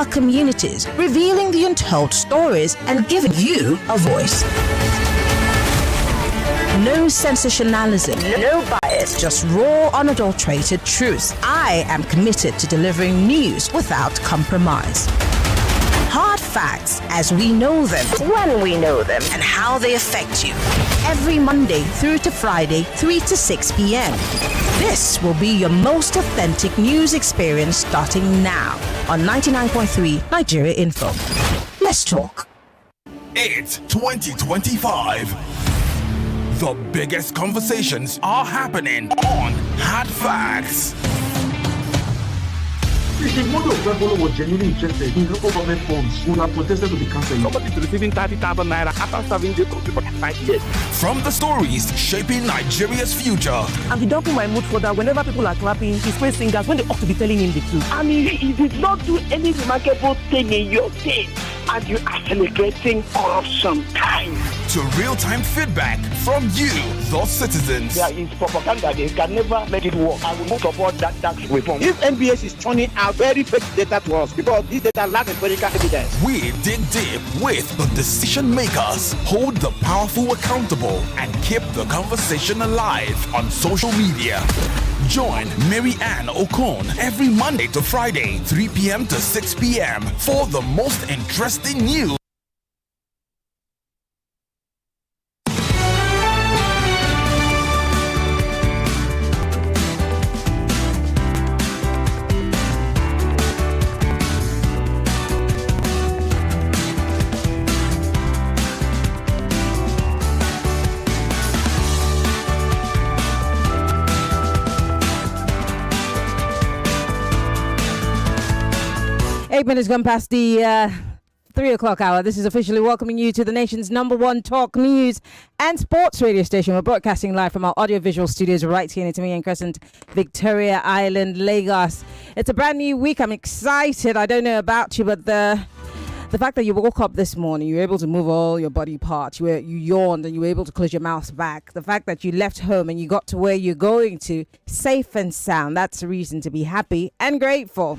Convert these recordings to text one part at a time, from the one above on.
our communities, revealing the untold stories and giving you a voice. No sensationalism, no bias, just raw, unadulterated truth. I am committed to delivering news without compromise. Hard facts as we know them, when we know them, and how they affect you. Every Monday through to Friday, 3 to 6 p.m. This will be your most authentic news experience starting now on 99.3 Nigeria Info. Let's talk. It's 2025. The biggest conversations are happening on Hard Facts. If the model of Rebolo was genuinely interested in local government funds, would have protested to be cancelled. Somebody is receiving 30,000 naira after serving the country for 5 years. From the stories shaping Nigeria's future. And he dumping my mood for that whenever people are clapping, he's praise singers when they ought to be telling him the truth. I mean, he did not do any remarkable thing in your state, and you are celebrating corruption time. To real-time feedback from you, the citizens. There is propaganda. They can never make it work. I will not support that tax reform. If NBS is turning out very fake data to us because this data lacks empirical evidence. We dig deep with the decision makers, hold the powerful accountable, and keep the conversation alive on social media. Join Maryann Okon every Monday to Friday, 3 p.m. to 6 p.m. for the most interesting news. Eight minutes gone past the 3 o'clock hour. This is officially welcoming you to the nation's #1 talk news and sports radio station. We're broadcasting live from our audiovisual studios right here in Itimian Crescent, Victoria Island, Lagos. It's a brand new week. I'm excited. I don't know about you, but the fact that you woke up this morning, you were able to move all your body parts, you yawned and you were able to close your mouth back. The fact that you left home and you got to where you're going to safe and sound, that's a reason to be happy and grateful.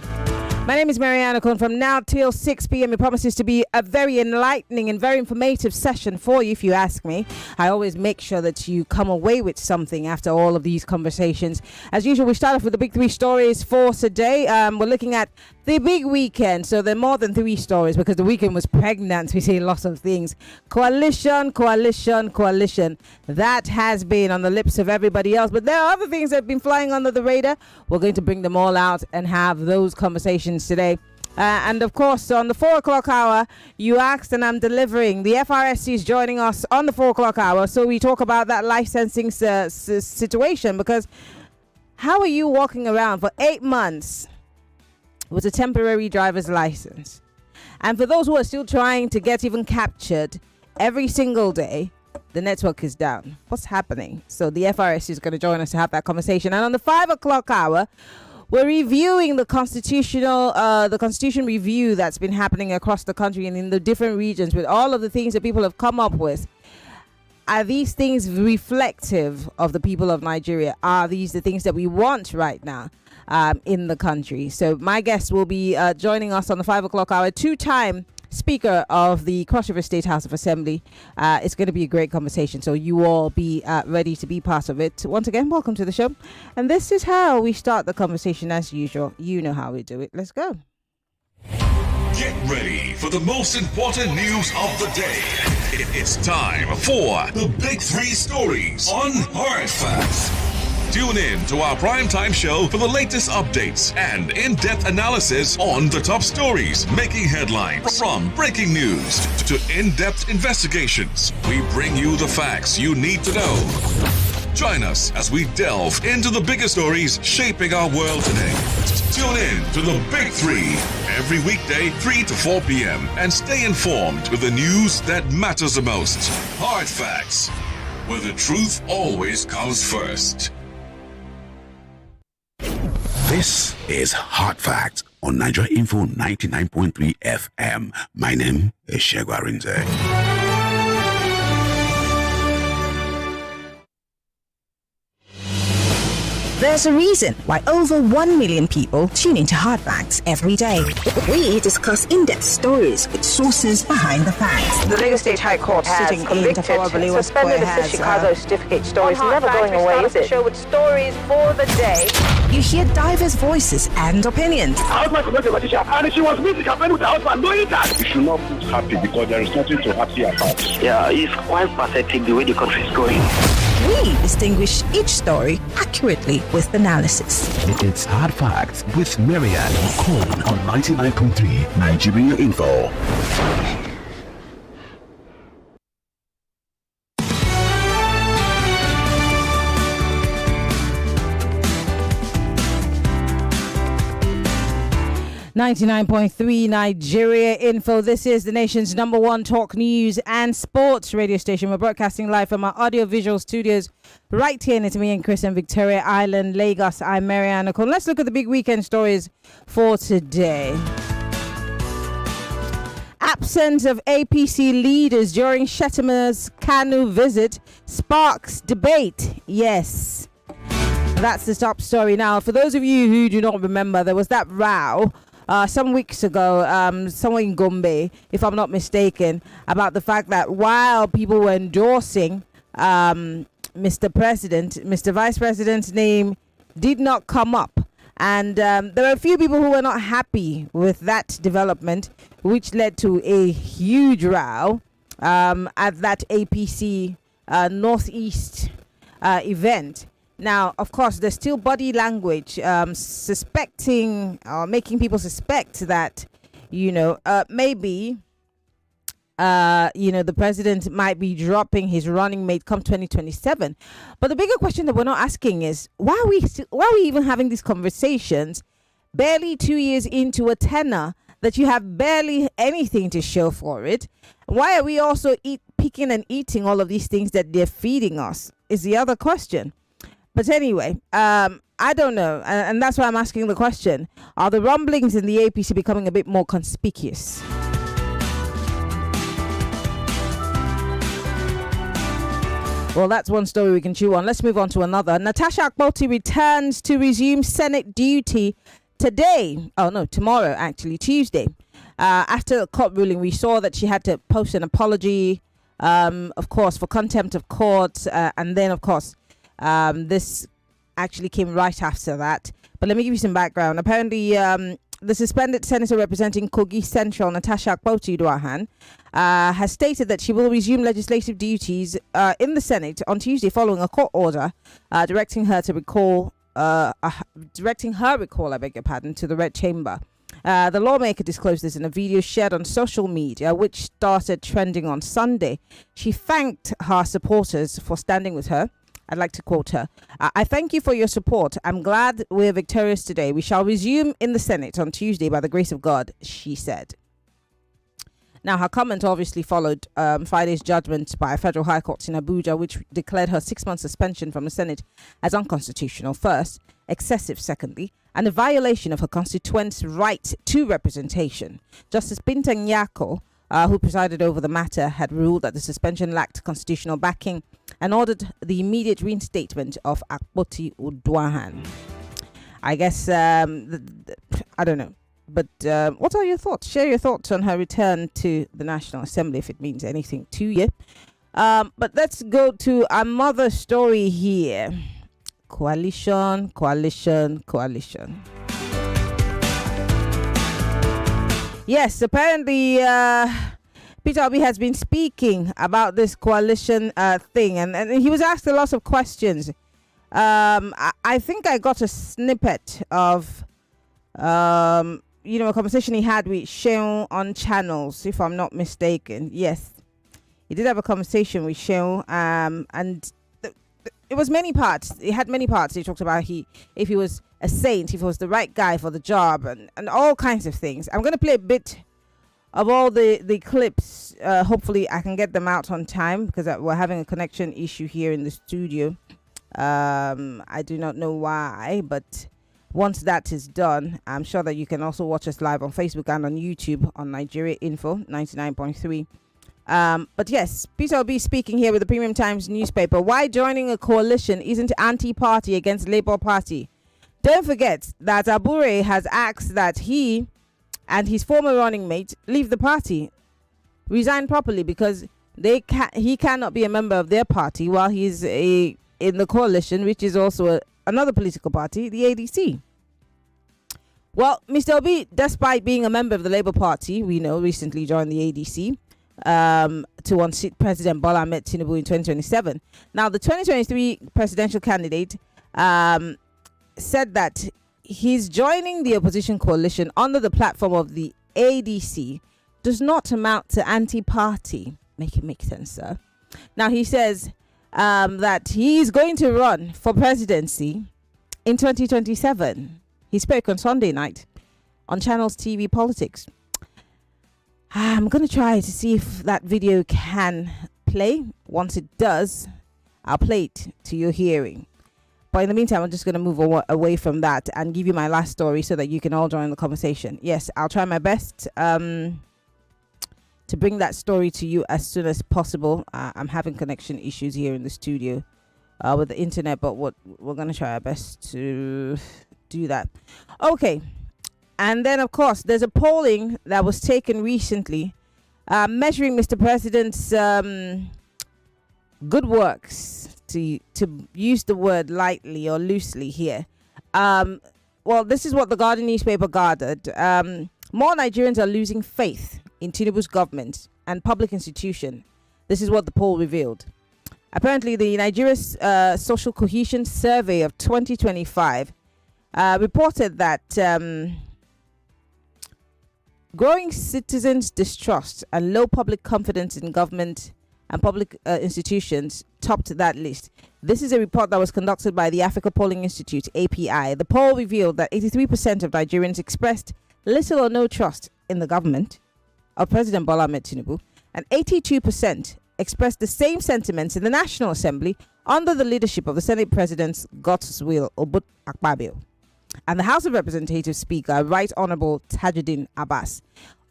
My name is Maryann Okon. From now till 6 p.m. It promises to be a very enlightening and very informative session for you, if you ask me. I always make sure that you come away with something after all of these conversations. As usual, we start off with the big 3 stories for today. We're looking at the big weekend. So there are more than 3 stories because the weekend was pregnant. We see lots of things. Coalition. That has been on the lips of everybody else. But there are other things that have been flying under the radar. We're going to bring them all out and have those conversations today. And of course, on the 4 o'clock hour, you asked and I'm delivering. The FRSC is joining us on the 4 o'clock hour. So we talk about that licensing situation, because how are you walking around for 8 months with a temporary driver's license? And for those who are still trying to get even captured, every single day, the network is down. What's happening? So the FRSC is going to join us to have that conversation. And on the 5 o'clock hour, we're reviewing the constitution review that's been happening across the country and in the different regions, with all of the things that people have come up with. Are these things reflective of the people of Nigeria? Are these the things that we want right now in the country? So my guest will be joining us on the 5 o'clock hour, 2-time Speaker of the Cross River State House of Assembly. It's going to be a great conversation, so you all be ready to be part of it. Once again, welcome to the show. And this is how we start the conversation as usual. You know how we do it. Let's go. Get ready for the most important news of the day. It's time for the Big 3 Stories on Hard Facts. Tune in to our primetime show for the latest updates and in-depth analysis on the top stories making headlines. From breaking news to in-depth investigations, we bring you the facts you need to know. Join us as we delve into the biggest stories shaping our world today. Tune in to the Big 3 every weekday, 3 to 4 p.m. and stay informed with the news that matters the most. Hard Facts, where the truth always comes first. This is Hard Facts on Nigeria Info 99.3 FM. My name is Shegwa Rinze. There's a reason why over 1 million people tune into Hard Facts every day. We discuss in-depth stories with sources behind the facts. The Lagos State High Court has convicted, suspended the Chicago certificate story. It's never going away, is it? Show with stories for the day. You hear diverse voices and opinions. How's my commander, and she was meeting campaign with the husband, knowing that. You should not put happy because there is nothing to happy about. Yeah, it's quite pathetic the way the country is going. We distinguish each story accurately with analysis. It's Hard Facts with Maryann Okon on 99.3 Nigeria Info. .3 Nigeria Info. This is the nation's #1 talk news and sports radio station. We're broadcasting live from our audio-visual studios right here in me and Chris and Victoria Island, Lagos. I'm Maryann Okon. Let's look at the big weekend stories for today. Absence of APC leaders during Shettima's Kanu visit sparks debate. Yes, that's the top story. Now, for those of you who do not remember, there was that row some weeks ago, somewhere in Gombe, if I'm not mistaken, about the fact that while people were endorsing Mr. Vice President's name did not come up. And there were a few people who were not happy with that development, which led to a huge row at that APC Northeast event. Now, of course, there's still body language suspecting or making people suspect that, maybe, the president might be dropping his running mate come 2027. But the bigger question that we're not asking is, why are we even having these conversations barely 2 years into a tenure that you have barely anything to show for it? Why are we also picking and eating all of these things that they're feeding us is the other question. But anyway, I don't know. And that's why I'm asking the question. Are the rumblings in the APC becoming a bit more conspicuous? Well, that's one story we can chew on. Let's move on to another. Natasha Akpoti returns to resume Senate duty tomorrow, actually, Tuesday. After the court ruling, we saw that she had to post an apology, of course, for contempt of court. And then, of course, this actually came right after that. But let me give you some background. Apparently, the suspended senator representing Kogi Central, Natasha Akpoti-Uduaghan, has stated that she will resume legislative duties in the Senate on Tuesday following a court order directing her recall, to the Red Chamber. The lawmaker disclosed this in a video shared on social media, which started trending on Sunday. She thanked her supporters for standing with her. I'd like to quote her. I thank you for your support. I'm glad we're victorious today. We shall resume in the Senate on Tuesday by the grace of God, she said. Now, her comment obviously followed Friday's judgment by a federal high court in Abuja, which declared her 6-month suspension from the Senate as unconstitutional, first, excessive, secondly, and a violation of her constituents' right to representation. Justice Binta Nyako, who presided over the matter, had ruled that the suspension lacked constitutional backing and ordered the immediate reinstatement of Akpoti-Uduaghan. I guess, I don't know. But what are your thoughts? Share your thoughts on her return to the National Assembly, if it means anything to you. But let's go to another story here. Coalition. Yes, apparently Peter Obi has been speaking about this coalition thing, and he was asked a lot of questions. I think I got a snippet of a conversation he had with Sheon on Channels, if I'm not mistaken. Yes, he did have a conversation with Sheon, and it was many parts. It had many parts. He talked about if he was a saint, if he was the right guy for the job, and all kinds of things. I'm going to play a bit of all the clips. Hopefully I can get them out on time, because we're having a connection issue here in the studio. I do not know why, but once that is done, I'm sure that you can also watch us live on Facebook and on YouTube on Nigeria Info 99.3 But yes, Peter Obi speaking here with the Premium Times newspaper. Why joining a coalition isn't anti-party against Labour Party? Don't forget that Abure has asked that he and his former running mate leave the party, resign properly, because he cannot be a member of their party while he's in the coalition, which is also another political party, the ADC. Well, Mr. Obi, despite being a member of the Labour Party, we know recently joined the ADC to unseat President Bola Ahmed Tinubu in 2027. Now, the 2023 presidential candidate said that he's joining the opposition coalition under the platform of the ADC does not amount to anti-party. Make it make sense, sir. Now, he says that he's going to run for presidency in 2027. He spoke on Sunday night on Channels TV Politics. I'm going to try to see if that video can play. Once it does, I'll play it to your hearing. But in the meantime, I'm just going to move away from that and give you my last story so that you can all join the conversation. Yes, I'll try my best to bring that story to you as soon as possible. I'm having connection issues here in the studio with the internet, but we're going to try our best to do that. Okay. And then, of course, there's a polling that was taken recently measuring Mr. President's good works, to use the word lightly or loosely here. Well, this is what the Guardian newspaper gathered. More Nigerians are losing faith in Tinubu's government and public institution. This is what the poll revealed. Apparently, the Nigeria's Social Cohesion Survey of 2025 reported that growing citizens' distrust and low public confidence in government and public institutions topped that list. This is a report that was conducted by the Africa Polling Institute, API. The poll revealed that 83% of Nigerians expressed little or no trust in the government of President Bola Ahmed Tinubu, and 82% expressed the same sentiments in the National Assembly under the leadership of the Senate President's Godswill Obut Akpabio and the House of Representatives Speaker, Right Honorable Tajuddin Abbas.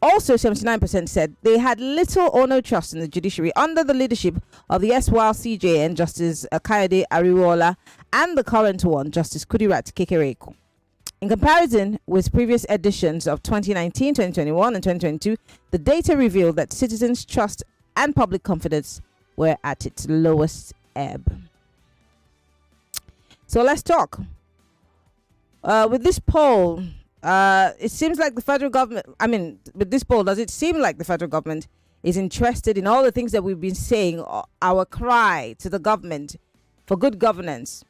Also, 79% said they had little or no trust in the judiciary under the leadership of the SWAL CJN, Justice Kayode Ariwola, and the current one, Justice Kudirat Kekereeko. In comparison with previous editions of 2019, 2021, and 2022, the data revealed that citizens' trust and public confidence were at its lowest ebb. So let's talk. With this poll, it seems like the federal government, with this poll, does it seem like the federal government is interested in all the things that we've been saying, our cry to the government for good governance,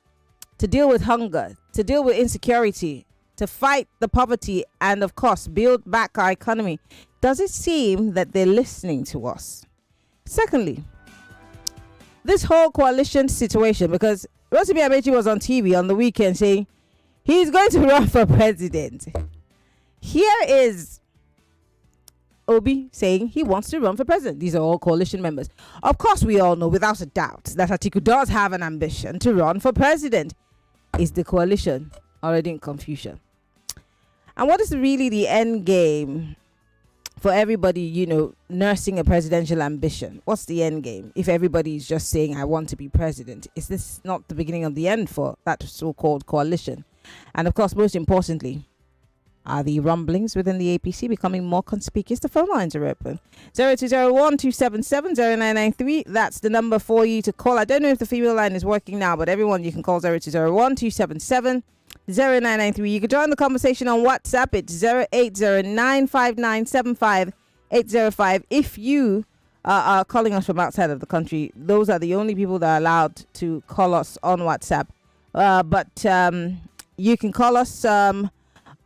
to deal with hunger, to deal with insecurity, to fight the poverty, and of course, build back our economy? Does it seem that they're listening to us? Secondly, this whole coalition situation, because Rotimi Amechi was on TV on the weekend saying he's going to run for president. Here is Obi saying he wants to run for president. These are all coalition members. Of course, we all know without a doubt that Atiku does have an ambition to run for president. Is the coalition already in confusion? And what is really the end game for everybody, nursing a presidential ambition? What's the end game if everybody is just saying, I want to be president? Is this not the beginning of the end for that so-called coalition? And of course, most importantly, are the rumblings within the APC becoming more conspicuous? The phone lines are open. 0201-277-0993. That's the number for you to call. I don't know if the female line is working now, but everyone, you can call 0201-277-0993. You can join the conversation on WhatsApp. It's 08095975805. If you are calling us from outside of the country, those are the only people that are allowed to call us on WhatsApp. But you can call us on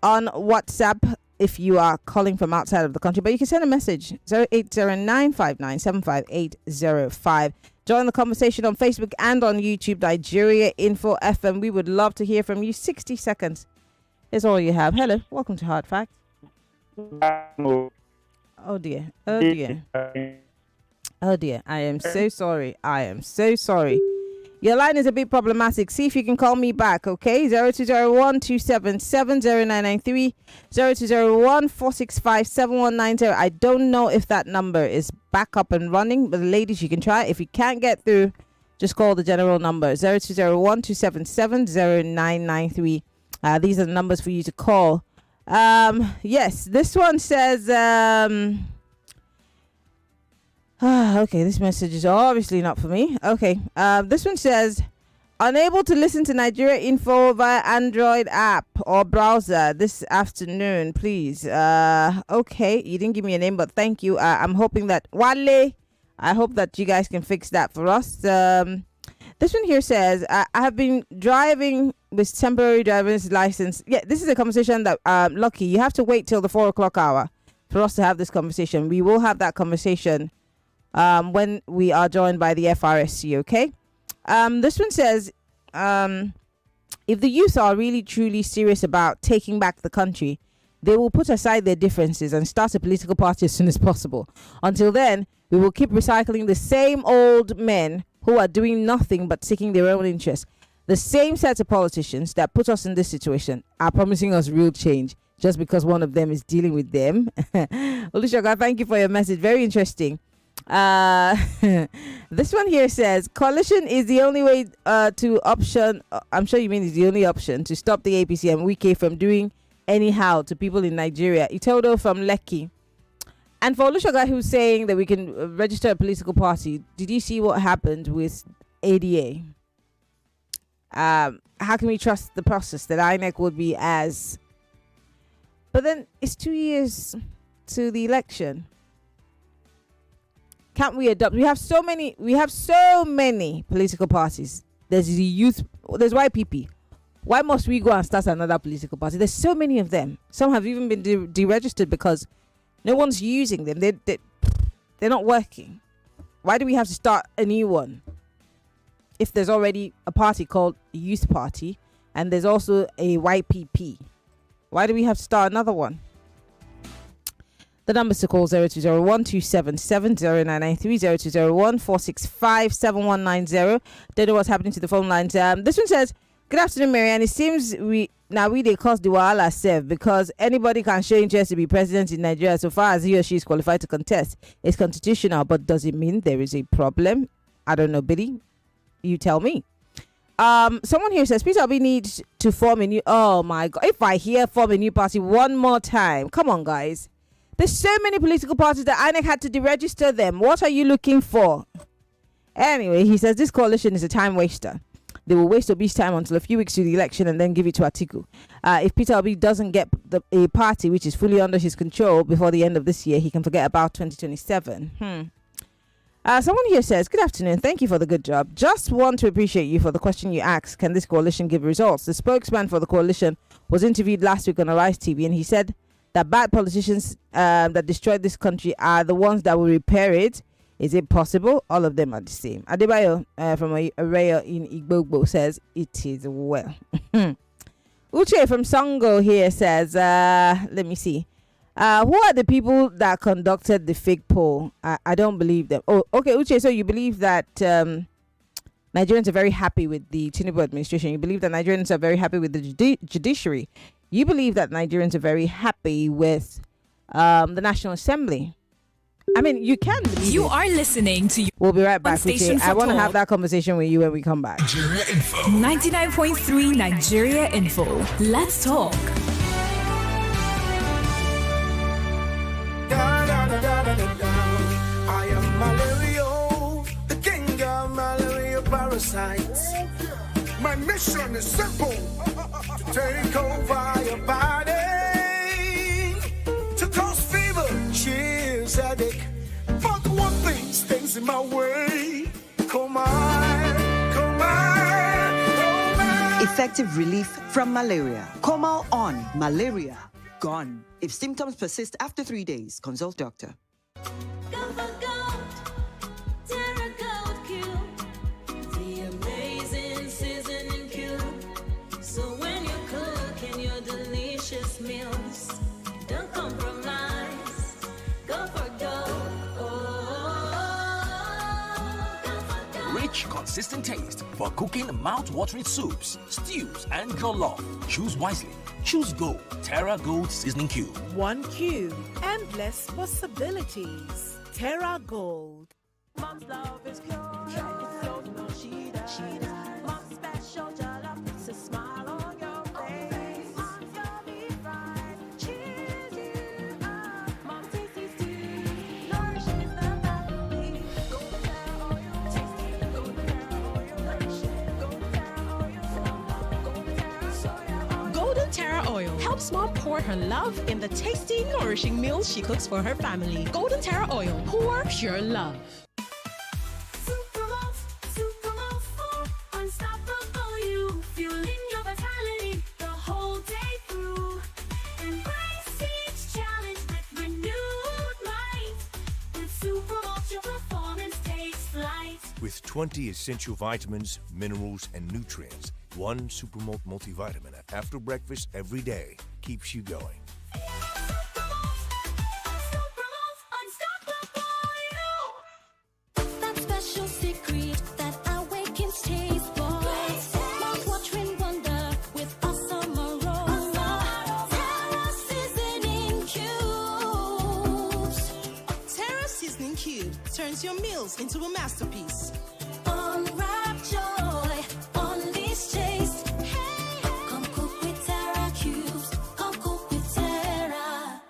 WhatsApp if you are calling from outside of the country. But you can send a message, 08095975805. Join the conversation on Facebook and on YouTube, Nigeria Info FM. We would love to hear from you. 60 seconds is all you have. Hello, welcome to Hard Facts. Oh dear. I am so sorry. Your line is a bit problematic. See if you can call me back, okay? 0201-277-0993, 0201-465-7190. I don't know if that number is back up and running, but ladies, you can try. If you can't get through, just call the general number, 0201-277-0993. These are the numbers for you to call. Yes, this one says... okay, this message is obviously not for me. Okay, this one says, unable to listen to Nigeria Info via Android app or browser this afternoon, please. Okay, you didn't give me a name, but thank you. I'm hoping that Wale, I hope that you guys can fix that for us. This one here says, I have been driving with temporary driver's license. Yeah, this is a conversation that, Lucky, you have to wait till the 4 o'clock hour for us to have this conversation. We will have that conversation when we are joined by the FRSC, okay? This one says, if the youth are really truly serious about taking back the country, they will put aside their differences and start a political party as soon as possible. Until then, we will keep recycling the same old men who are doing nothing but seeking their own interests. The same set of politicians that put us in this situation are promising us real change just because one of them is dealing with them. Olusoga, thank you for your message. Very interesting. This one here says, coalition is the only way to option. I'm sure you mean it's the only option to stop the APC and Wike from doing anyhow to people in Nigeria. Itodo from Lekki. And for Olusoga, who's saying that we can register a political party, did you see what happened with ADA? How can we trust the process that INEC would be as... But then it's 2 years to the election. Can't we adopt? We have so many political parties. There's the youth, there's YPP. Why must we go and start another political party? There's so many of them. Some have even been deregistered because no one's using them. They're not working. Why do we have to start a new one? If there's already a party called Youth Party and there's also a YPP, why do we have to start another one? The numbers to call 0201-277-0993, 0201-465-7190. Don't know what's happening to the phone lines. This one says, good afternoon, Maryann. It seems we they cause the wahala self because anybody can show interest to be president in Nigeria so far as he or she is qualified to contest. It's constitutional, but does it mean there is a problem? I don't know, Billy. You tell me. Someone here says, Peter Obi needs to form a new... Oh, my God. If I hear form a new party one more time. Come on, guys. There's so many political parties that INEC had to deregister them. What are you looking for? Anyway, he says this coalition is a time waster. They will waste Obi's time until a few weeks to the election and then give it to Atiku. If Peter Obi doesn't get a party which is fully under his control before the end of this year, he can forget about 2027. Someone here says, good afternoon. Thank you for the good job. Just want to appreciate you for the question you asked. Can this coalition give results? The spokesman for the coalition was interviewed last week on Arise TV, and he said that bad politicians that destroyed this country are the ones that will repair it. Is it possible? All of them are the same. Adebayo from Araya in Igbogbo says it is well. Uche from Songo here says, let me see. Who are the people that conducted the fake poll? I don't believe them. Oh, okay, Uche, so you believe that Nigerians are very happy with the Tinubu administration. You believe that Nigerians are very happy with the judiciary. You believe that Nigerians are very happy with the National Assembly. I mean, you can believe You it. are listening to We'll be right back, Uche. I want to have that conversation with you when we come back. Nigeria Info. 99.3 Nigeria Info. Let's talk. I am Malario, the king of malaria parasites. My mission is simple: to take over your body, to cause fever, chills, headache. But one thing stands in my way. Come on, come on, come on. Effective relief from malaria. Comal on. Malaria gone. If symptoms persist after 3 days, consult doctor. So when you're cooking your delicious meals, don't compromise. Go for gold. rich, consistent taste for cooking mouth-watering soups, stews, and jollof. Choose wisely. Choose Gold. Terra Gold Seasoning Cube. 1 cube. Endless possibilities. Terra Gold. Mom's love is pure. It's so she does. Mom's special jollof puts a smile on your face. Mom's yummy fries cheers you up. Mom's tasty stew nourishes the family. Golden Terra oil, tasty. Golden Terra oil, nourishing. Golden Terra oil, Golden Terra soya oil. Golden Terra Oil helps mom pour her love in the tasty, nourishing meals she cooks for her family. Golden Terra Oil, pour pure love. Unstoppable you, fueling your vitality the whole day through. Embrace each challenge with renewed might. With Supermalt, your performance takes flight. With 20 essential vitamins, minerals, and nutrients, one Supermalt multivitamin after breakfast every day keeps you going. That special secret that awakens taste buds. Mouth-watering wonder with awesome aroma. Terra seasoning cubes. Terra Seasoning Cube turns your meals into a masterpiece. Unwrap joy, unleash taste. Hey, come cook with Terra cubes. Come cook with Terra.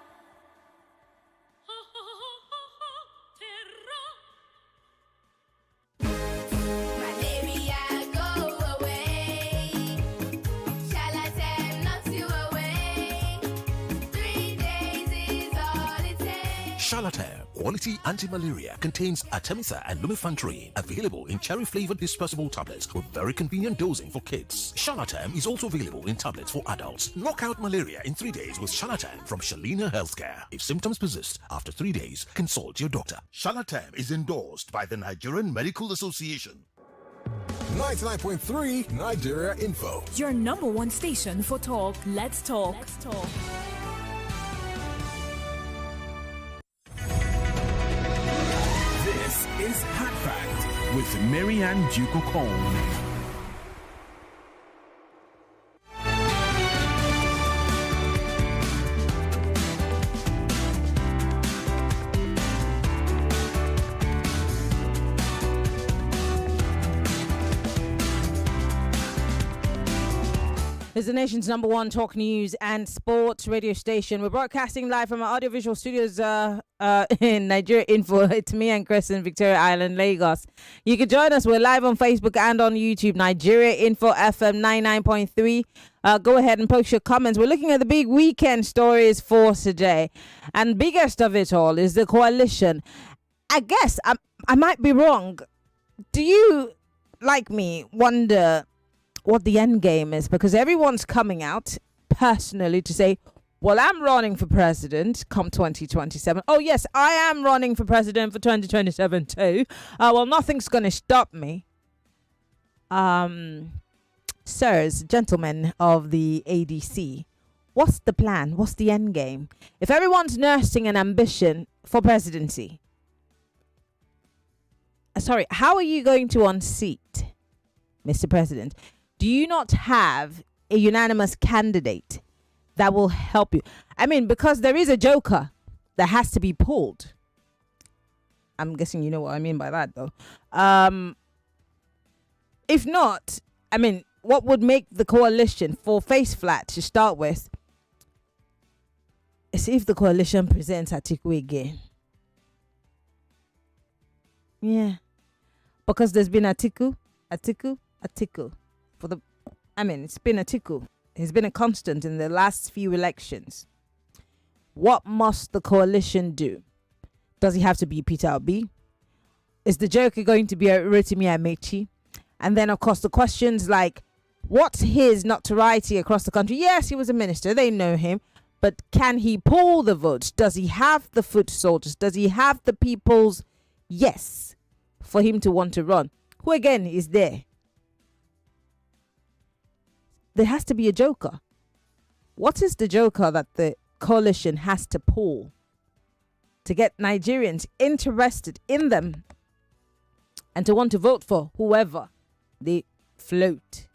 Malaria go away. Charlatan knocks you away. 3 days is all it takes. Charlatan Quality Anti-Malaria contains Artemisa and lumefantrine, available in cherry-flavored dispersible tablets with very convenient dosing for kids. Charlatan is also available in tablets for adults. Knock out malaria in 3 days with Charlatan from Shalina Healthcare. If symptoms persist after 3 days, consult your doctor. Charlatan is endorsed by the Nigerian Medical Association. 99.3 Nigeria Info. Your number one station for talk. Let's talk. This is Hot Fact with Maryann Okon. It's the nation's number one talk news and sports radio station. We're broadcasting live from our audiovisual studios in Nigeria Info. It's me and Chris in Victoria Island, Lagos. You can join us. We're live on Facebook and on YouTube. Nigeria Info FM 99.3. Go ahead and post your comments. We're looking at the big weekend stories for today. And biggest of it all is the coalition. I guess I might be wrong. Do you, like me, wonder what the end game is? Because everyone's coming out personally to say, well, I'm running for president come 2027. Oh, yes, I am running for president for 2027 too. Well, nothing's going to stop me. Sirs, gentlemen of the ADC, what's the plan? What's the end game? If everyone's nursing an ambition for presidency, how are you going to unseat Mr. President? Do you not have a unanimous candidate that will help you? I mean, because there is a joker that has to be pulled. I'm guessing you know what I mean by that, though. If not, I mean, what would make the coalition fall face flat to start with is if the coalition presents Atiku again. Yeah. Because there's been Atiku. It's been Atiku. He's been a constant in the last few elections. What must the coalition do? Does he have to be Peter Obi? Is the joker going to be Rotimi Amechi? And then, of course, the questions like, what's his notoriety across the country? Yes, he was a minister. They know him. But can he pull the votes? Does he have the foot soldiers? Does he have the people's yes for him to want to run? Who, again, is there? There has to be a joker. What is the joker that the coalition has to pull to get Nigerians interested in them and to want to vote for whoever they float?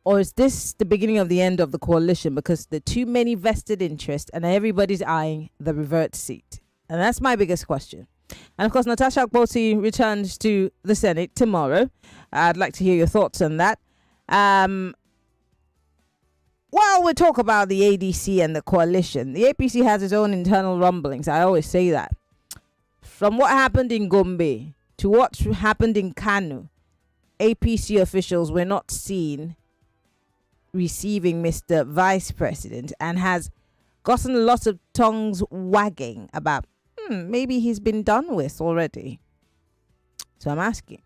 Or is this the beginning of the end of the coalition because there are too many vested interests and everybody's eyeing the revert seat? And that's my biggest question. And of course, Natasha Akpoti returns to the Senate tomorrow. I'd like to hear your thoughts on that. While we talk about the ADC and the coalition, the APC has its own internal rumblings. I always say that. From what happened in Gombe to what happened in Kano, APC officials were not seen receiving Mr. Vice President and has gotten a lot of tongues wagging about maybe he's been done with already. So I'm asking,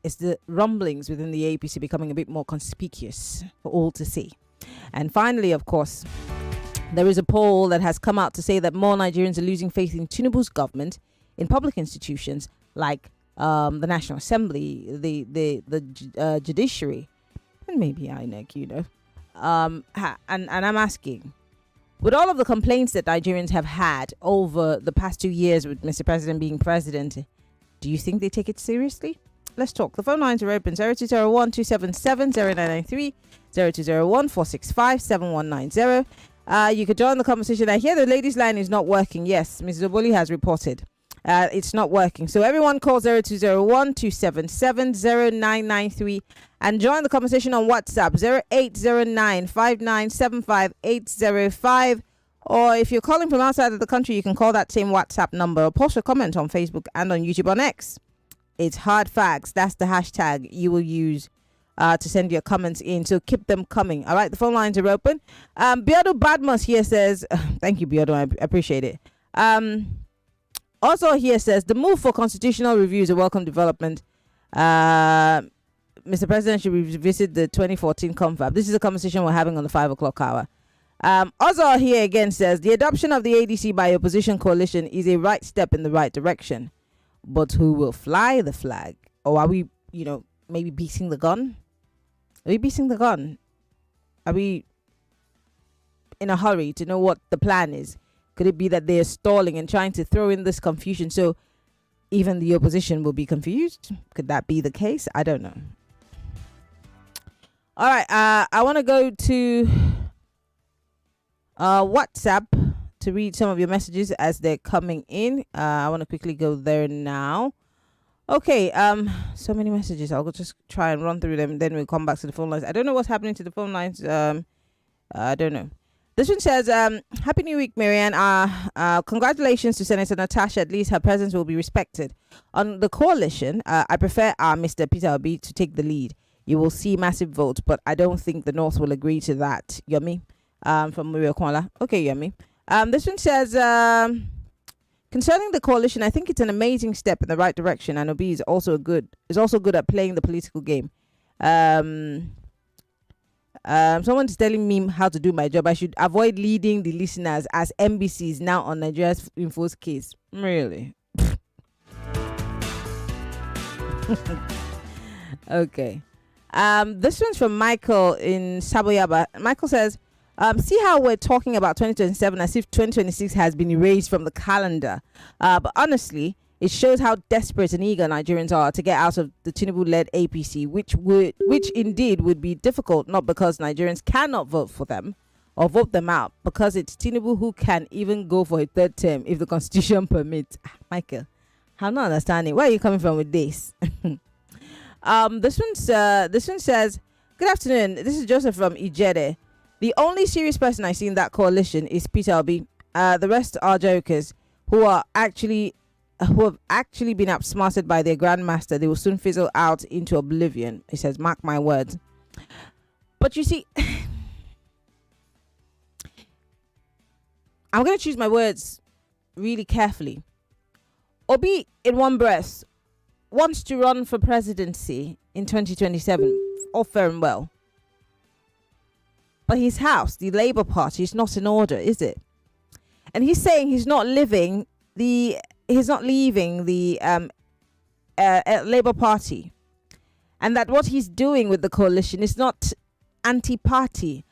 is the rumblings within the APC becoming a bit more conspicuous for all to see? And finally, of course, there is a poll that has come out to say that more Nigerians are losing faith in Tinubu's government, in public institutions like the National Assembly, the judiciary, and maybe INEC, and I'm asking, with all of the complaints that Nigerians have had over the past 2 years with Mr. President being president, do you think they take it seriously? Let's talk. The phone lines are open. 0201 277 0993, 0201 465 7190. You could join the conversation. I hear the ladies' line is not working. Yes, Mrs. Oboli has reported. It's not working. So everyone call 0201 277 0993 and join the conversation on WhatsApp 0809 5975 805. Or if you're calling from outside of the country, you can call that same WhatsApp number or post a comment on Facebook and on YouTube on X. It's hard facts. That's the hashtag you will use to send your comments in. So keep them coming. All right, the phone lines are open. Biodo Badmus here says, thank you, Biodo. I appreciate it. Also here says, the move for constitutional review is a welcome development. Mr. President should revisit the 2014 confab. This is a conversation we're having on the 5 o'clock hour. Also here again says, the adoption of the ADC by opposition coalition is a right step in the right direction. But who will fly the flag? Or are we, maybe beating the gun? Are we beating the gun? Are we in a hurry to know what the plan is? Could it be that they're stalling and trying to throw in this confusion so even the opposition will be confused? Could that be the case? I don't know. All right. I want to go to WhatsApp to read some of your messages as they're coming in. I want to quickly go there now. Okay, so many messages. I'll just try and run through them, and then we'll come back to the phone lines. I don't know what's happening to the phone lines. I don't know. This one says, Happy New Week, Maryann. Congratulations to Senator Natasha. At least her presence will be respected. On the coalition, I prefer Mr. Peter Obi to take the lead. You will see massive votes, but I don't think the North will agree to that. Yummy. From Maryann Okon. Okay, Yummy. This one says, concerning the coalition, I think it's an amazing step in the right direction, and Obi is also good at playing the political game. Someone's telling me how to do my job. I should avoid leading the listeners as NBC is now on Nigeria's Info's case. Really? Okay. This one's from Michael in Saboyaba. Michael says, see how we're talking about 2027 as if 2026 has been erased from the calendar. But honestly, it shows how desperate and eager Nigerians are to get out of the Tinubu-led APC, which indeed would be difficult, not because Nigerians cannot vote for them or vote them out, because it's Tinubu who can even go for a third term if the constitution permits. Michael, I'm not understanding. Where are you coming from with this? This one says, good afternoon. This is Joseph from Ijede. The only serious person I see in that coalition is Peter Obi. The rest are jokers who have actually been outsmarted by their grandmaster. They will soon fizzle out into oblivion. He says, mark my words. But you see, I'm going to choose my words really carefully. Obi, in one breath, wants to run for presidency in 2027, all fair and well. But his house, the Labour Party, is not in order, is it? And he's saying he's not leaving the Labour Party, and that what he's doing with the coalition is not anti-party.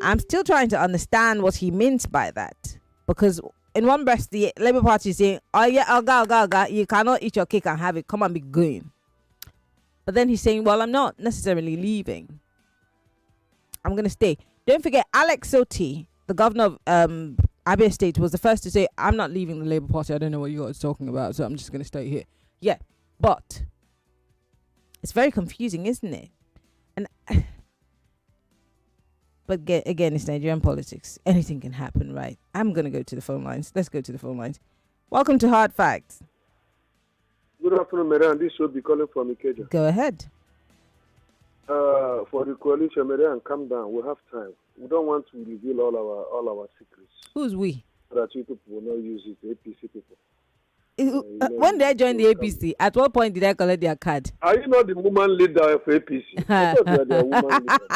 I'm still trying to understand what he means by that, because in one breath the Labour Party is saying, oh yeah, Oga, you cannot eat your cake and have it, come and be going. But then he's saying, well, I'm not necessarily leaving. I'm going to stay. Don't forget, Alex Soti, the governor of Abia State, was the first to say, I'm not leaving the Labour Party. I don't know what you guys are talking about, so I'm just going to stay here. Yeah, but it's very confusing, isn't it? And but again, it's Nigerian politics. Anything can happen, right? I'm going to go to the phone lines. Let's go to the phone lines. Welcome to Hard Facts. Good afternoon, Maryann. This should be calling from Ikeja. Go ahead. For the coalition, Maryann, calm down. We have time. We don't want to reveal all our secrets. Who's we? That you people will not use it, the APC people. When did I join the APC? At what point did I collect their card? Are you not the woman leader of APC? I thought you were the woman leader.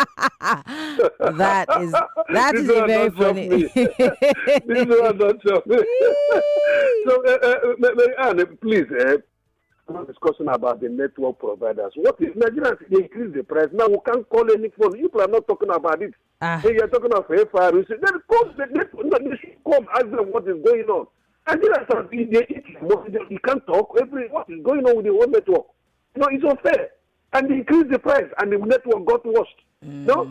that is very funny. This one not shock me. So, Maryann, please, we're discussing about the network providers. What is Nigerians? They increase the price. Now we can't call any phone. People are not talking about it. Hey, you're talking about FR. You say, then come, they should come ask them what is going on. Nigerians are you can't talk. What is going on with the whole network? It's unfair. And they increase the price and the network got worse. No?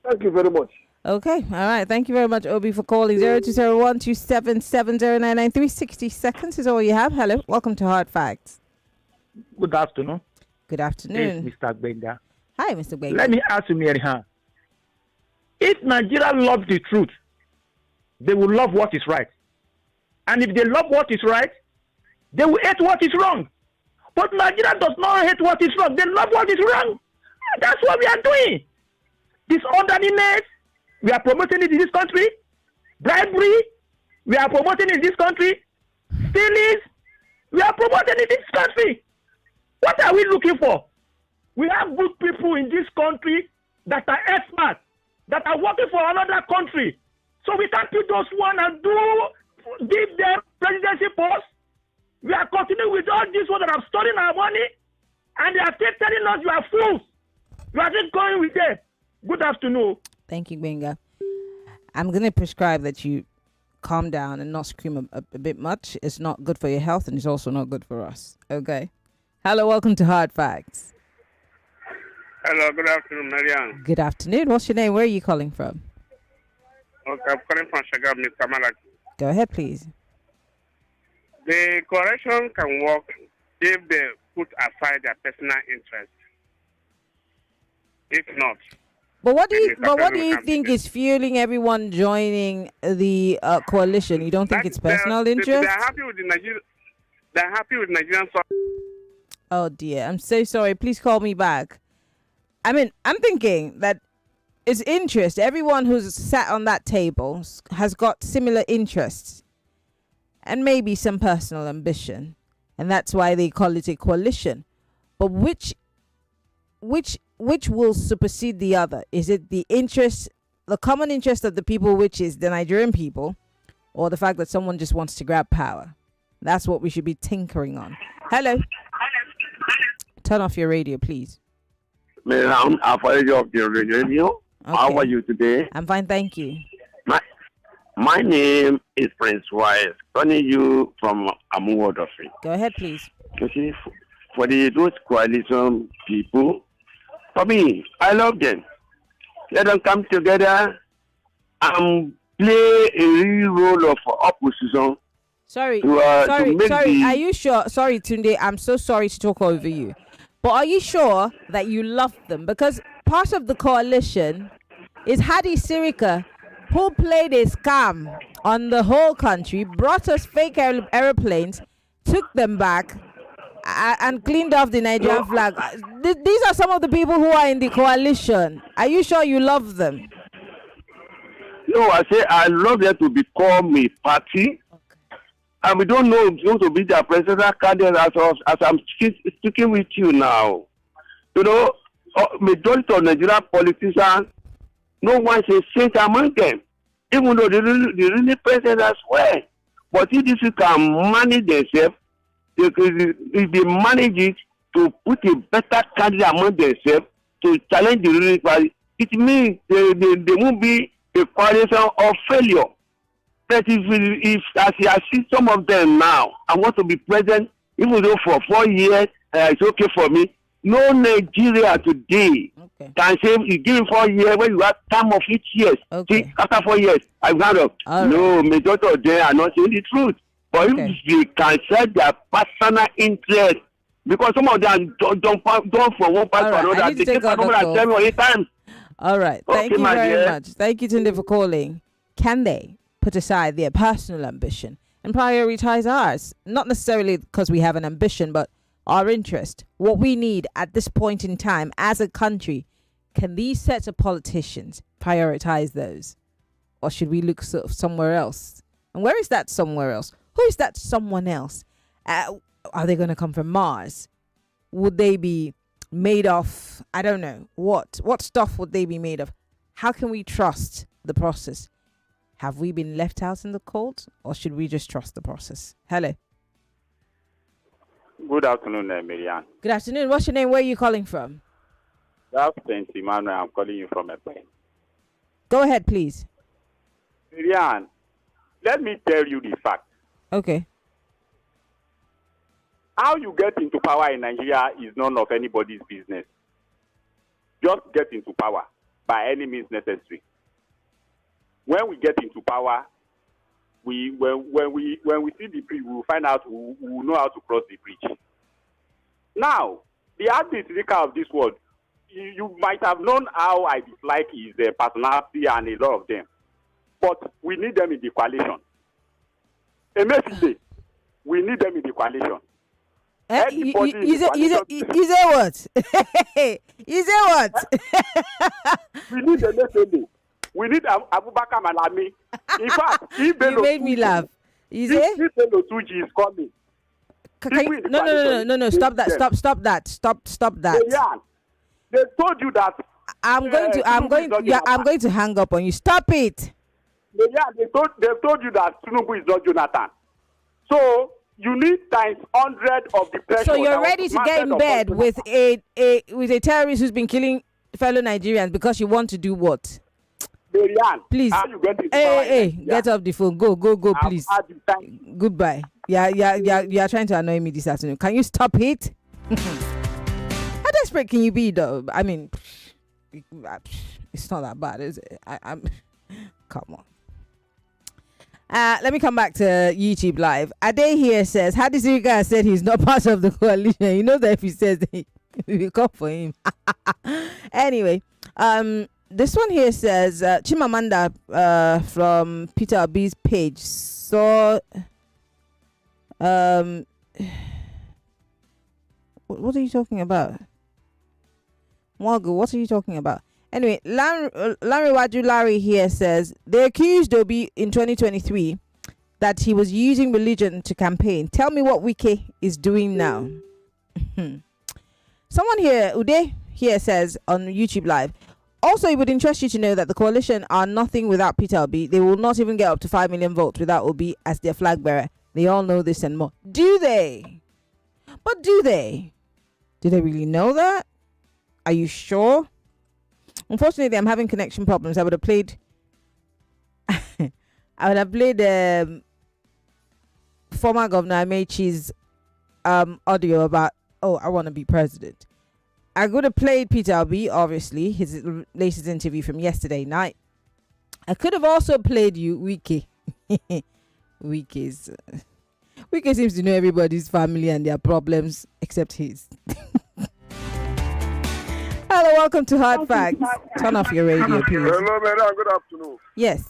Thank you very much. Okay, all right. Thank you very much, Obi, for calling. 0201 277 60 seconds is all you have. Hello, welcome to Hard Facts. Good afternoon. Good afternoon. It's Mr. Benga. Hi, Mr. Benga. Let me ask you, Maryann. If Nigeria loves the truth, they will love what is right. And if they love what is right, they will hate what is wrong. But Nigeria does not hate what is wrong. They love what is wrong. That's what we are doing. Disorderliness, we are promoting it in this country. Bribery, we are promoting it in this country. Stealing, we are promoting it in this country. What are we looking for? We have good people in this country that are experts, that are working for another country. So we can't pick those one and give them presidency post. We are continuing with all these ones that have stolen our money, and they are still telling us you are fools. You are just going with them. Good afternoon. Thank you, Benga. I'm going to prescribe that you calm down and not scream a bit much. It's not good for your health, and it's also not good for us. Okay. Hello, welcome to Hard Facts. Hello, good afternoon, Maryann. Good afternoon. What's your name? Where are you calling from? Okay, I'm calling from Shagab, Mr. Malak. Go ahead, please. The coalition can work if they put aside their personal interest. If not, But what do you think is fueling everyone joining the coalition? You don't think it's personal interest? They're happy with the Nigerian. They're happy with Nigerian. Oh dear, I'm so sorry. Please call me back. I mean, I'm thinking that it's interest. Everyone who's sat on that table has got similar interests and maybe some personal ambition, and that's why they call it a coalition. But which will supersede the other? Is it the interest, the common interest of the people, which is the Nigerian people, or the fact that someone just wants to grab power? That's what we should be tinkering on. Hello. Turn off your radio, please. Madam, I've heard you of the radio. Okay. How are you today? I'm fine, thank you. My name is Prince Wise, calling you from Amuwodofi. Go ahead, please. You see, for those coalition people, for me, I love them. Let them come together and play a real role of opposition. Sorry. To Are you sure? Sorry, Tunde. I'm so sorry to talk over you. But are you sure that you love them? Because part of the coalition is Hadi Sirika, who played a scam on the whole country, brought us fake aeroplanes, took them back, and cleaned off the Nigerian flag. These are some of the people who are in the coalition. Are you sure you love them? No, I say I love them to become a party. And we don't know who's going to be their presidential candidate as I'm speaking with you now. You know, majority of Nigerian politicians, no one is a saint among them, even though the really president as well. But if this can manage themselves, if they manage it to put a better candidate among themselves to challenge the ruling party, it means they won't be a coalition of failure. But if as I see some of them now, I want to be president, even though for 4 years it's okay for me. No Nigeria today can say you give him 4 years when you have term of 8 years. See, after 4 years, I've heard of. No, majority of them are not saying the truth. But if they can set their personal interest, because some of them don't from one part to another, they take another 7 or 8 times. All right. Thank you very much. Thank you, Tunde, for calling. Can they put aside their personal ambition and prioritize ours? Not necessarily because we have an ambition, but our interest, what we need at this point in time as a country. Can these sets of politicians prioritize those? Or should we look sort of somewhere else? And where is that somewhere else? Who is that someone else? Are they going to come from Mars? Would they be made of, I don't know, what stuff would they be made of? How can we trust the process? Have we been left out in the cold, or should we just trust the process? Hello. Good afternoon, Maryann. Good afternoon. What's your name? Where are you calling from? That's Prince Emmanuel. I'm calling you from Epe. Go ahead, please. Maryann, let me tell you the fact. Okay. How you get into power in Nigeria is none of anybody's business. Just get into power by any means necessary. When we get into power, when we see the bridge, we will find out who will know how to cross the bridge. Now, the administrator of this world, you might have known how I dislike his personality and a lot of them, but we need them in the coalition. Emefiele, we need them in the coalition. You say what? You say what? We need Emefiele. We need Abubakar Malami. In fact, if you made me laugh. You say? If Bello Tuji is coming. No. Stop that. Stop that. Yeah. They told you that. I'm going to hang up on you. Stop it. Yeah, they told you that Tinubu is not Jonathan. So you need times 100 of the pressure. So you're ready to get in bed with a terrorist who's been killing fellow Nigerians because you want to do what? Maryann, please. Get off the phone. Go, please. Goodbye. You are trying to annoy me this afternoon. Can you stop it? How desperate can you be, though? I mean, it's not that bad, is it? Come on. Let me come back to YouTube Live. Ade here says, Hadisirika said he's not part of the coalition. You know that if he says we will come for him. Anyway, this one here says, Chimamanda from Peter Obi's page saw, what are you talking about? Margo, what are you talking about? Anyway, Larry here says, they accused Obi in 2023 that he was using religion to campaign. Tell me what Wike is doing now. Someone here, Ude here says on YouTube Live, also, it would interest you to know that the coalition are nothing without Peter Obi. They will not even get up to 5 million votes without Obi as their flag bearer. They all know this and more. Do they? But do they? Do they really know that? Are you sure? Unfortunately, I'm having connection problems. I would have played former Governor Amechi's audio about, I want to be president. I could have played Peter Obi, obviously, his latest interview from yesterday night. I could have also played you, Wike. Wike seems to know everybody's family and their problems except his. Hello, welcome to Hard Facts. Turn off your radio, please. Hello, madam. Good afternoon. Yes.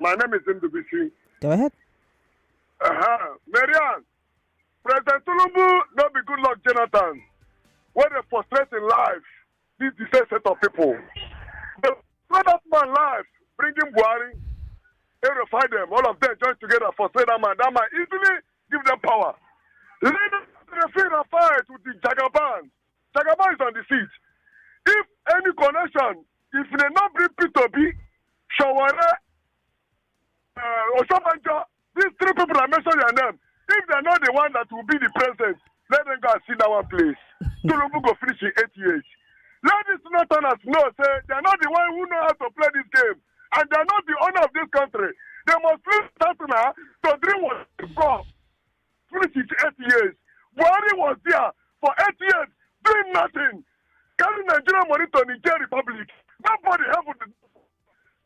My name is Ndubisi. Go ahead. Maryann, President Tinubu, not be good luck, Jonathan. When they frustrate in life, this is the same set of people. The that man life, bringing Buhari, verify them, all of them join together, frustrate that man easily give them power. Let them refrain and fight with the Jagaban. Jagaban is on the seat. If any connection, if they not bring P2B, Shawara, Oshabanja, these three people I mentioned their name, if they're not the one that will be the president, let them go and see that one place. Tinubu go finish in 8 years. Let these Northerners know, say, they're not the one who know how to play this game. And they're not the owner of this country. They must leave Tanzania to dream what they go. Finish in 8 years. Buhari was there for 8 years. doing nothing. Carry Nigeria money to Niger Republic. Nobody help with it.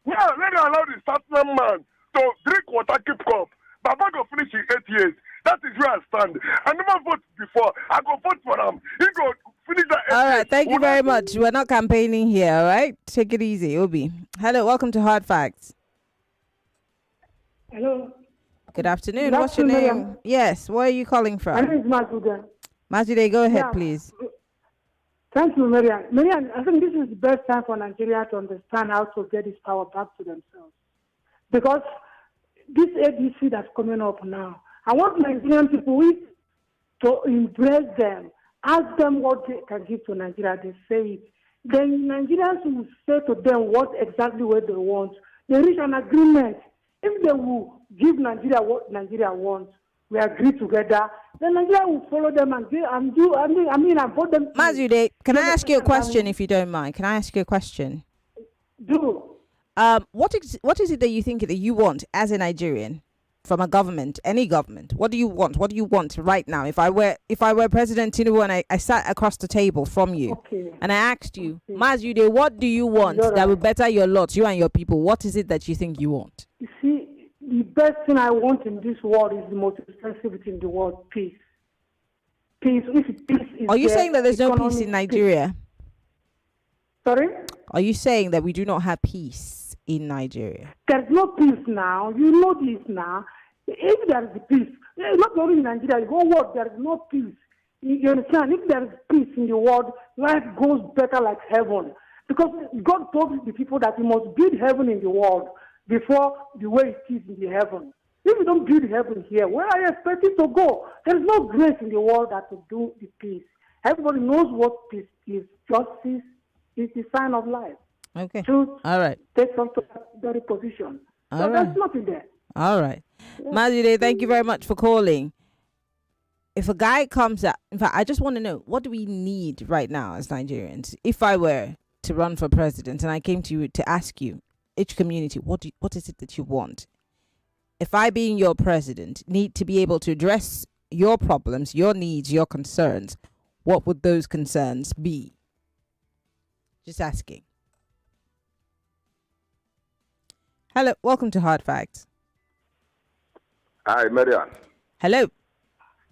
Now, let them allow the Southern man to drink water, keep cup. Baba go finish in 8 years. That is where I stand. I never voted before. I go vote for him. He go finish that 8 All years. right, thank you very much. We're not campaigning here, all right? Take it easy, Obi. Hello, welcome to Hard Facts. Hello. Good afternoon. Good What's your afternoon, name? madam. Yes, where are you calling from? My name is Mazuda. Majude, go ahead, Yeah. please. Thank you, Maryann. Maryann, I think this is the best time for Nigeria to understand how to get this power back to themselves. Because this ABC that's coming up now, I want Nigerian people to embrace them, ask them what they can give to Nigeria. They say it. Then Nigerians will say to them what exactly what they want. They reach an agreement. If they will give Nigeria what Nigeria wants, we agree together. Then Nigeria will follow them and do. And vote them. Mazude, can I ask you a question if you don't mind? Can I ask you a question? Do. What is it that you think that you want as a Nigerian from a government, any government? What do you want? What do you want right now? If I were President Tinubu and I sat across the table from you and I asked you, Mazude, what do you want that will better your lot, you and your people? What is it that you think you want? You see, the best thing I want in this world is the most expensive thing in the world: peace. Peace. If peace is Are you there, saying that there's no peace economic in Nigeria? Sorry? Are you saying that we do not have peace in Nigeria? There's no peace now. You know this now. If there is peace, not only in Nigeria, the whole world, there is no peace. You understand? If there is peace in the world, life goes better like heaven. Because God told the people that you must build heaven in the world before the way it is in the heaven. If you don't build heaven here, where are you expecting to go? There is no grace in the world that will do the peace. Everybody knows what peace is. Justice is the sign of life. Okay. Truth All right. takes us to that very position. All So right. there's nothing there. All right. Majude, thank you very much for calling. If a guy comes up, in fact, I just want to know, what do we need right now as Nigerians? If I were to run for president and I came to you to ask you, each community, what is it that you want? If I, being your president, need to be able to address your problems, your needs, your concerns, what would those concerns be? Just asking. Hello, welcome to Hard Facts. Hi, Maryann. Hello.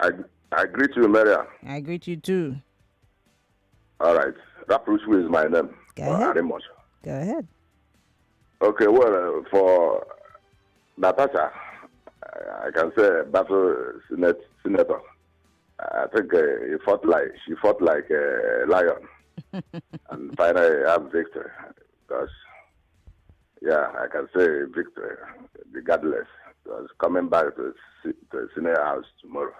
I greet you, Maryann. I greet you too. All right. Rapruchu is my name. Go ahead. Very much. Go ahead. Okay, well, for Natasha, I can say battle senator. I think she fought like a lion, and finally have victory. Because, yeah, I can say victory, regardless. Because coming back to the Senate House tomorrow.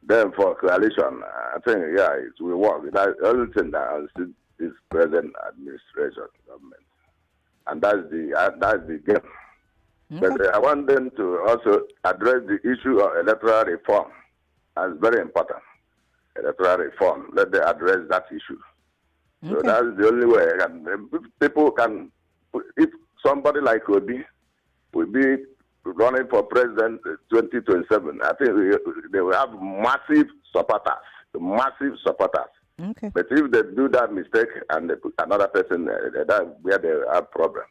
Then for coalition, I think, yeah, it will work. That's the only thing that I see this present administration government. And that's the game. Okay. But I want them to also address the issue of electoral reform. That's very important. Electoral reform. Let them address that issue. So Okay. that's the only way. And people can, if somebody like Obi will be running for president 2027, I think they will have massive supporters. Massive supporters. Okay. But if they do that mistake and they put another person, that's where they have problem.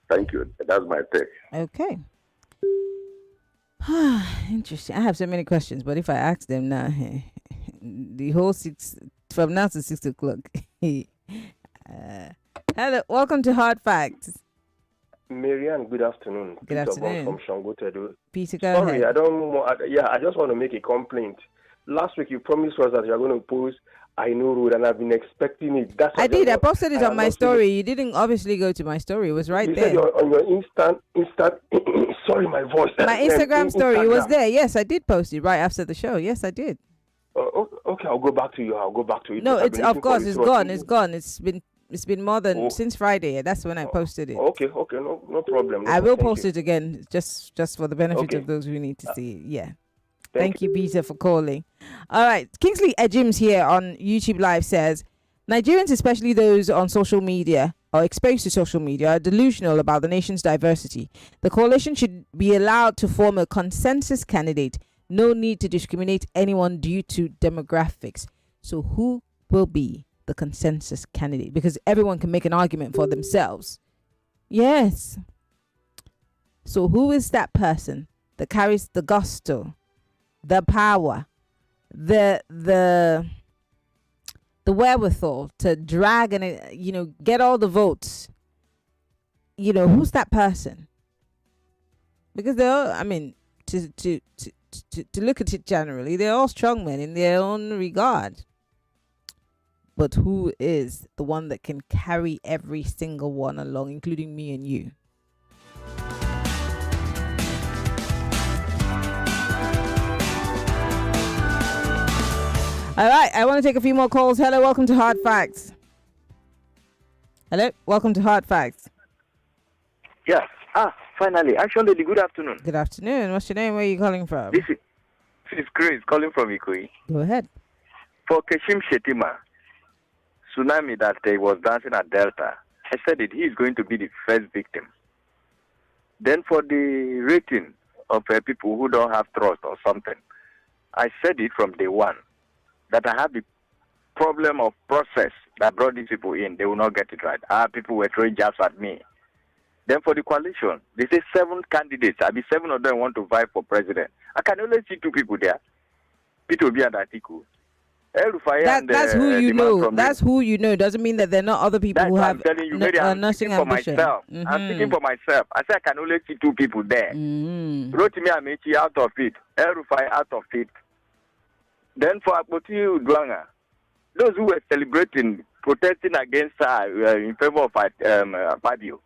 Thank you. That's my take. Okay. Interesting. I have so many questions, but if I ask them now, the whole from now to 6 o'clock. Hello, welcome to Hard Facts. Maryann, good afternoon. Good Peter afternoon. Bond from Shangotedo. Peter, go Sorry, ahead. I just want to make a complaint. Last week you promised us that you are going to post I Know Road, and I've been expecting it. That's I did. I posted it on my have not seen story. You didn't obviously go to my story. It was right You there. said on your instant. Sorry, my voice. My Instagram story Instagram. was there. Yes, I did post it right after the show. Yes, I did. Okay, I'll go back to you. No, I've it's been of looking course for it it's throughout gone. the It's gone. It's been more than since Friday. That's when I posted it. Okay, no problem. I will Thank post you. it again, just for the benefit Okay. of those who need to see it. Yeah. Thank Thank you, Peter, for calling. All right. Kingsley Ejims here on YouTube Live says, Nigerians, especially those on social media or exposed to social media, are delusional about the nation's diversity. The coalition should be allowed to form a consensus candidate. No need to discriminate anyone due to demographics. So who will be the consensus candidate, because everyone can make an argument for themselves. Yes. So who is that person that carries the gusto, the power, the wherewithal to drag and get all the votes? Who's that person? Because they're all, to look at it generally, they're all strong men in their own regard. But who is the one that can carry every single one along, including me and you? All right, I want to take a few more calls. Hello, welcome to Hard Facts. Hello, welcome to Hard Facts. Yes. Finally. Actually, good afternoon. Good afternoon. What's your name? Where are you calling from? This is Chris calling from Ikoyi. Go ahead. For Kashim Shettima, tsunami that was dancing at Delta, I said it. He is going to be the first victim. Then for the rating of people who don't have trust or something, I said it from day one that I have the problem of process that brought these people in. They will not get it right. People were throwing jabs at me. Then for the coalition, they say 7 candidates. 7 of them want to vie for president. I can only see 2 people there. Peter Obi and Atiku. That's who you know. That's who you know. Doesn't mean that there are not other people who have nursing ambition. I'm speaking for myself. I say I can only see 2 people there. Rotimi Amechi out of it. El Rufai out of it. Then for Akpoti Udwanga, those who were celebrating, protesting against her in favor of Fabio,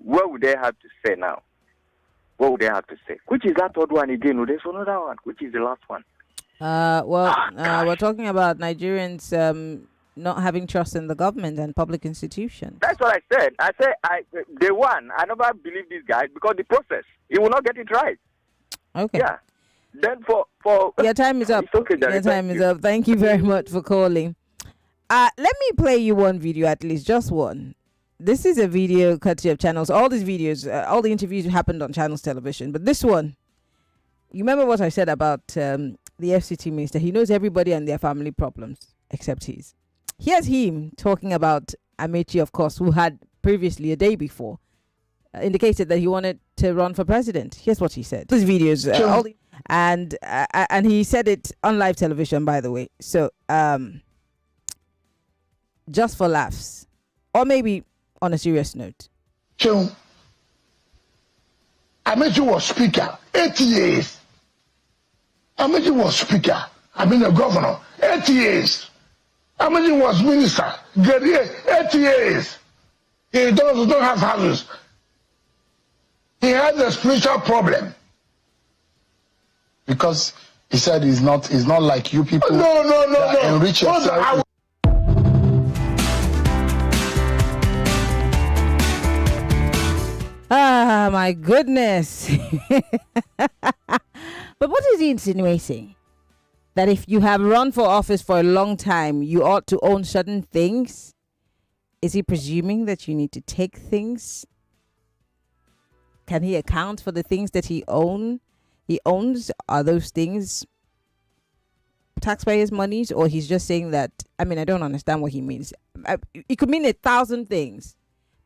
what would they have to say now? What would they have to say? Which is that third one again? There's another one. Which is the last one? We're talking about Nigerians not having trust in the government and public institutions. That's what I said. Day one, I never believed this guy because the process, he will not get it right. Okay. Yeah. Then for your time is up. Okay, your time is up. Thank you very much for calling. Let me play you one video, at least just one. This is a video courtesy of Channels. All these videos, all the interviews happened on Channels Television, but this one, you remember what I said about the FCT minister? He knows everybody and their family problems except his. Here's him talking about Amechi, of course, who had previously, a day before, indicated that he wanted to run for president. Here's what he said. These videos, and he said it on live television, by the way. So, just for laughs, or maybe on a serious note. So, Amechi was speaker 8 years. Amechi was speaker. A governor 8 years. Amechi was minister 8 years. He don't have houses. He has a spiritual problem. Because he said he's not like you people. No. Enrich yourself. Ah, my goodness. But what is he insinuating? That if you have run for office for a long time, you ought to own certain things? Is he presuming that you need to take things? Can he account for the things that he owns? Are those things taxpayers' monies? Or he's just saying that, I don't understand what he means. It could mean 1,000 things.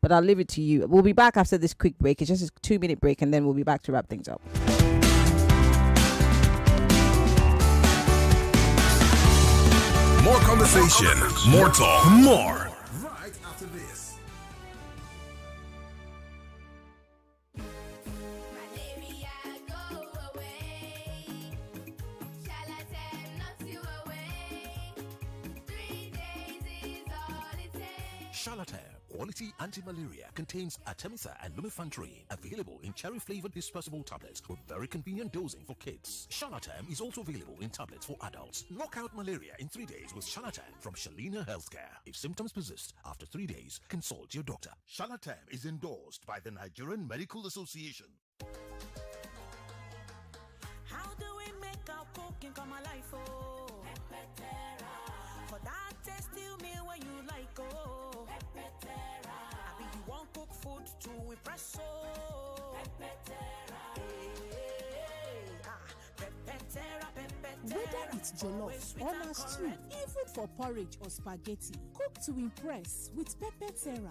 But I'll leave it to you. We'll be back after this quick break. It's just a 2-minute break, and then we'll be back to wrap things up. More conversation, more talk, more. Right after this. Charlatan Quality Anti-Malaria contains Artemisa and lumefantrine, available in cherry-flavored dispersible tablets with very convenient dosing for kids. Charlatan is also available in tablets for adults. Knock out malaria in 3 days with Charlatan from Shalina Healthcare. If symptoms persist after 3 days, consult your doctor. Charlatan is endorsed by the Nigerian Medical Association. How do we make our cooking come alive? Oh, for that tasty meal when you like, oh. I mean, you won't cook food to impress, oh. Whether It's jollof or na stew, even for porridge or spaghetti. Cook to impress with Pepe Terra.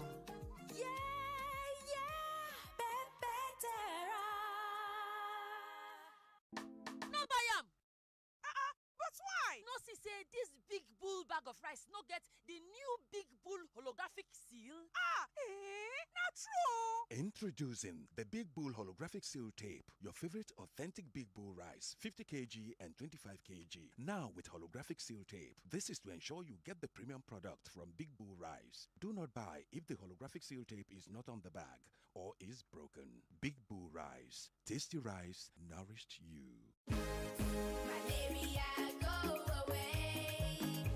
No buy am. But why? No see say this big bull bag of rice no get the new big bull holographic seal. Not true. Introducing the Big Bull Holographic Seal Tape, your favorite authentic Big Bull rice, 50 kg and 25 kg. Now with holographic seal tape. This is to ensure you get the premium product from Big Bull Rice. Do not buy if the holographic seal tape is not on the bag or is broken. Big Bull Rice. Tasty rice nourished you. Malaria, go away.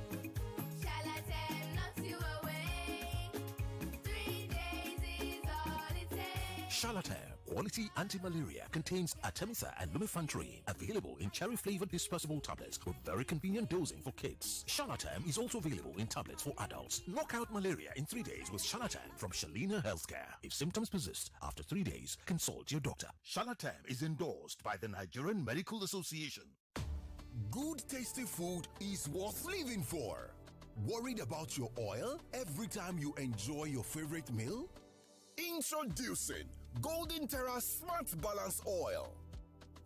Charlatan, not you away. 3 days is all it takes. Charlatan Quality Anti-Malaria contains Artemisa and Lumefantrine, available in cherry-flavored dispersible tablets with very convenient dosing for kids. Charlatan is also available in tablets for adults. Knock out malaria in 3 days with Charlatan from Shalina Healthcare. If symptoms persist after 3 days, consult your doctor. Charlatan is endorsed by the Nigerian Medical Association. Good tasty food is worth living for. Worried about your oil every time you enjoy your favorite meal? Introducing Golden Terra Smart Balance Oil.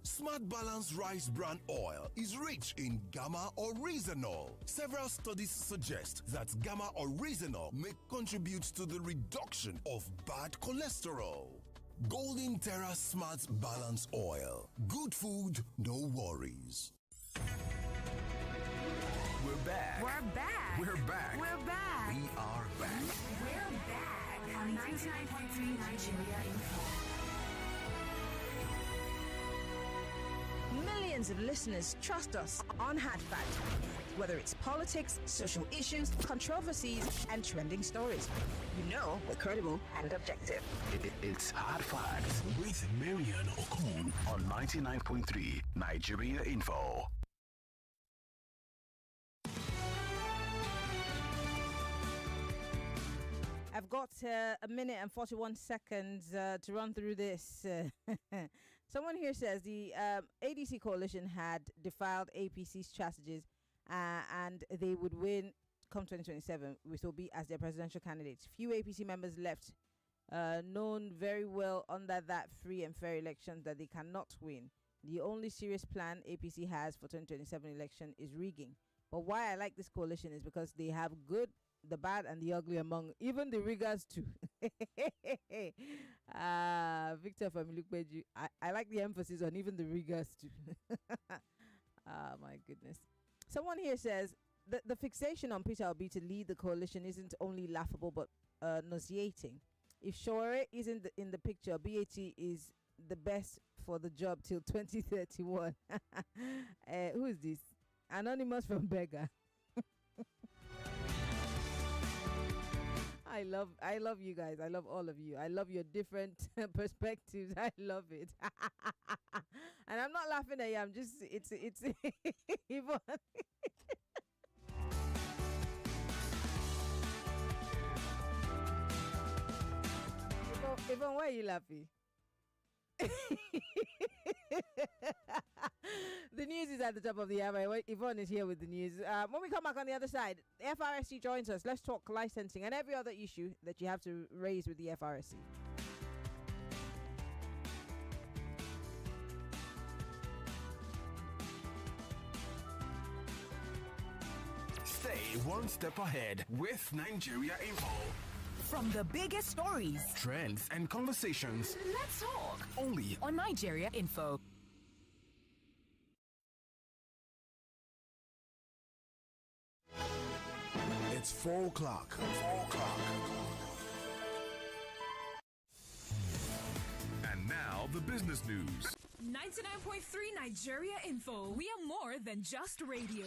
Smart Balance Rice Bran Oil is rich in gamma oryzanol. Several studies suggest that gamma oryzanol may contribute to the reduction of bad cholesterol. Golden Terra Smart Balance Oil. Good food, no worries. We're back. We're back. We're back. We're back. We are back. We're back on 99.3 Nigeria Info. Millions of listeners trust us on Hard Fact. Whether it's politics, social issues, controversies, and trending stories. You know we're credible and objective. It's Hard Facts with Maryann Okon on 99.3 Nigeria Info. I've got a minute and 41 seconds to run through this. Someone here says the ADC coalition had defiled APC strategies and they would win come 2027 with Obi as their presidential candidates. Few APC members left, known very well under that free and fair election that they cannot win. The only serious plan APC has for 2027 election is rigging. But why I like this coalition is because they have good, the bad and the ugly among even the riggers too. Victor from Lukbeju, I like the emphasis on even the riggers too. My goodness. Someone here says the fixation on Peter Obi to lead the coalition isn't only laughable but nauseating. If Shore isn't in the picture, BAT is the best for the job till 2031. Who is this? Anonymous from Beggar. I love you guys. I love all of you. I love your different perspectives. I love it. And I'm not laughing at you. I'm just it's Yvonne. Yvonne, why are you laughing? The news is at the top of the hour. Yvonne is here with the news. When we come back on the other side, the FRSC joins us. Let's talk licensing and every other issue that you have to raise with the FRSC. Stay one step ahead with Nigeria Info. From the biggest stories, Trends and conversations. let's talk Only on Nigeria Info. It's 4 o'clock. 4 o'clock. And now the business news. 99.3 Nigeria Info. We are more than just radio.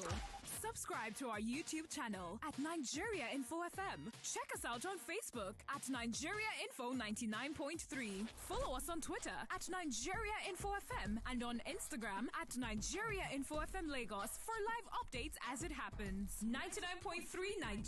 Subscribe to our YouTube channel at Nigeria Info FM. Check us out on Facebook at Nigeria Info 99.3. Follow us on Twitter at Nigeria Info FM and on Instagram at Nigeria Info FM Lagos for live updates as it happens. 99.3 Nigeria.